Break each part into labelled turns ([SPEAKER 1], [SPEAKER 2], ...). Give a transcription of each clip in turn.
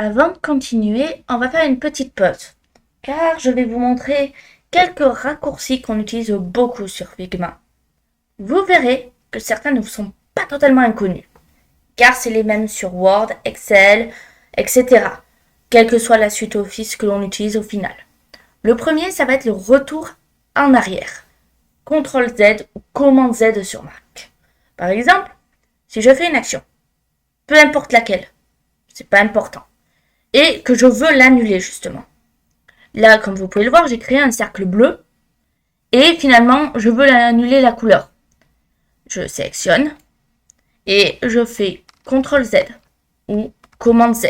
[SPEAKER 1] Avant de continuer, on va faire une petite pause, car je vais vous montrer quelques raccourcis qu'on utilise beaucoup sur Figma. Vous verrez que certains ne vous sont pas totalement inconnus, car c'est les mêmes sur Word, Excel, etc., quelle que soit la suite Office que l'on utilise au final. Le premier, ça va être le retour en arrière. CTRL Z ou Commande Z sur Mac. Par exemple, si je fais une action, peu importe laquelle, c'est pas important, et que je veux l'annuler justement. Là, comme vous pouvez le voir, j'ai créé un cercle bleu et finalement, je veux annuler la couleur. Je sélectionne et je fais CTRL Z ou Commande Z,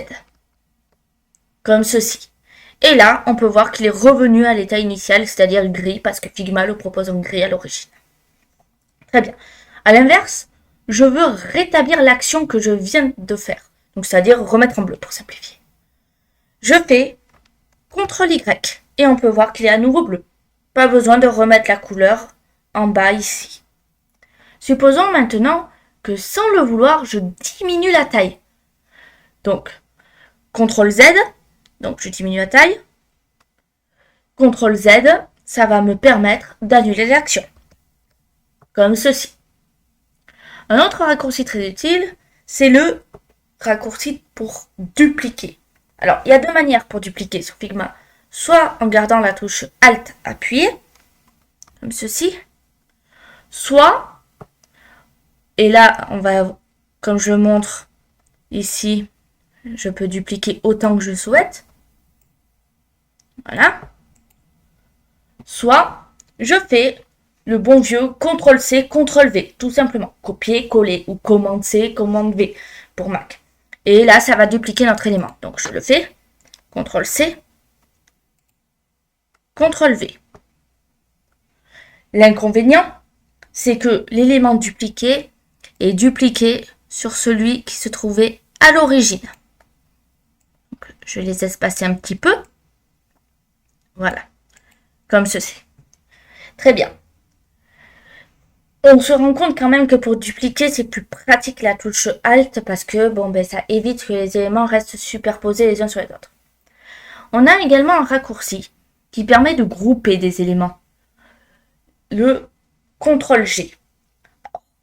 [SPEAKER 1] comme ceci. Et là, on peut voir qu'il est revenu à l'état initial, c'est-à-dire gris, parce que Figma le propose en gris à l'origine. Très bien. À l'inverse, je veux rétablir l'action que je viens de faire, donc c'est-à-dire remettre en bleu pour simplifier. Je fais CTRL Y et on peut voir qu'il est à nouveau bleu. Pas besoin de remettre la couleur en bas ici. Supposons maintenant que sans le vouloir, je diminue la taille. Donc, CTRL Z, donc je diminue la taille. CTRL Z, ça va me permettre d'annuler l'action. Comme ceci. Un autre raccourci très utile, c'est le raccourci pour dupliquer. Alors, il y a deux manières pour dupliquer sur Figma. Soit en gardant la touche Alt appuyée, comme ceci. Soit, et là, on va, comme je montre ici, je peux dupliquer autant que je souhaite. Voilà. Soit, je fais le bon vieux CTRL-C, CTRL-V, tout simplement. Copier, coller, ou Commande C, Commande V pour Mac. Et là, ça va dupliquer notre élément. Donc, je le fais. CTRL-C, CTRL-V. L'inconvénient, c'est que l'élément dupliqué est dupliqué sur celui qui se trouvait à l'origine. Je les espacer un petit peu. Voilà. Comme ceci. Très bien. On se rend compte quand même que pour dupliquer, c'est plus pratique la touche Alt parce que ça évite que les éléments restent superposés les uns sur les autres. On a également un raccourci qui permet de grouper des éléments. Le CTRL-G.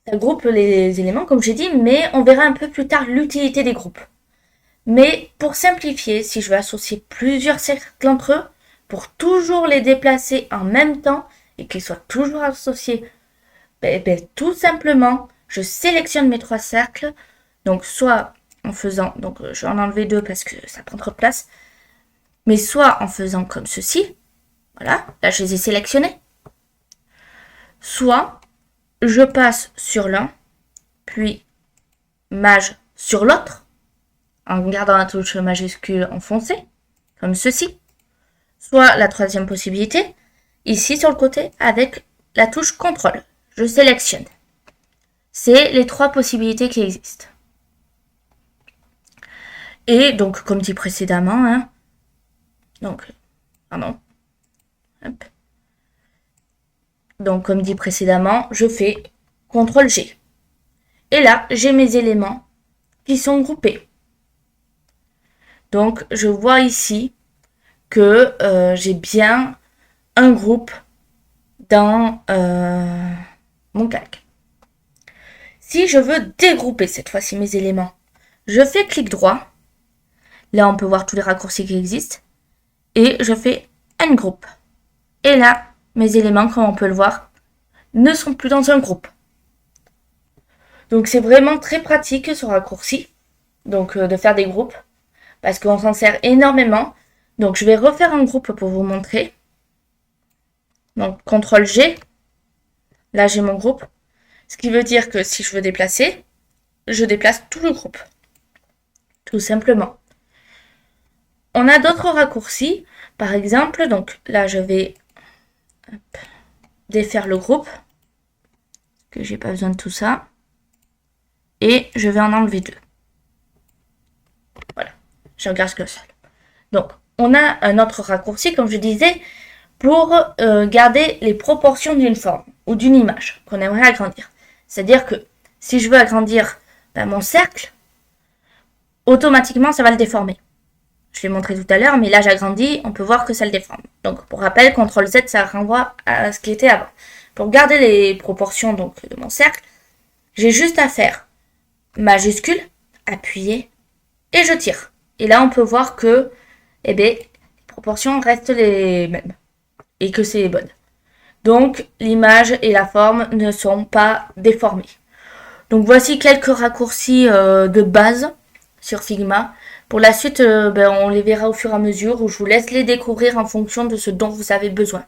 [SPEAKER 1] Ça groupe les éléments, comme j'ai dit, mais on verra un peu plus tard l'utilité des groupes. Mais pour simplifier, si je veux associer plusieurs cercles entre eux, pour toujours les déplacer en même temps et qu'ils soient toujours associés, tout simplement, je sélectionne mes trois cercles. Donc, soit en faisant, donc je vais en enlever deux parce que ça prend trop de place, mais soit en faisant comme ceci. Voilà, là je les ai sélectionnés. Soit je passe sur l'un, puis Maj sur l'autre, en gardant la touche majuscule enfoncée, comme ceci. Soit la troisième possibilité, ici sur le côté, avec la touche CTRL. Je sélectionne. C'est les trois possibilités qui existent. Et donc, comme dit précédemment, Donc, comme dit précédemment, je fais CTRL-G. Et là, j'ai mes éléments qui sont groupés. Donc, je vois ici que j'ai bien un groupe dans mon calque. Si je veux dégrouper cette fois-ci mes éléments, je fais clic droit. Là, on peut voir tous les raccourcis qui existent. Et je fais Ungroup. Et là, mes éléments, comme on peut le voir, ne sont plus dans un groupe. Donc, c'est vraiment très pratique ce raccourci. Donc, de faire des groupes. Parce qu'on s'en sert énormément. Donc, je vais refaire un groupe pour vous montrer. Donc, CTRL-G. Là, j'ai mon groupe. Ce qui veut dire que si je veux déplacer, je déplace tout le groupe. Tout simplement. On a d'autres raccourcis. Par exemple, donc là, je vais défaire le groupe. Que j'ai pas besoin de tout ça. Et je vais en enlever deux. Voilà. Je regarde ce que ça. Donc, on a un autre raccourci, comme je disais, pour garder les proportions d'une forme ou d'une image qu'on aimerait agrandir. C'est-à-dire que si je veux agrandir mon cercle, automatiquement, ça va le déformer. Je l'ai montré tout à l'heure, mais là j'agrandis, on peut voir que ça le déforme. Donc pour rappel, CTRL Z, ça renvoie à ce qui était avant. Pour garder les proportions donc, de mon cercle, j'ai juste à faire majuscule, appuyer, et je tire. Et là on peut voir que les proportions restent les mêmes. Et que c'est bonne. Donc l'image et la forme ne sont pas déformées. Donc voici quelques raccourcis de base sur Figma. Pour la suite, on les verra au fur et à mesure où je vous laisse les découvrir en fonction de ce dont vous avez besoin.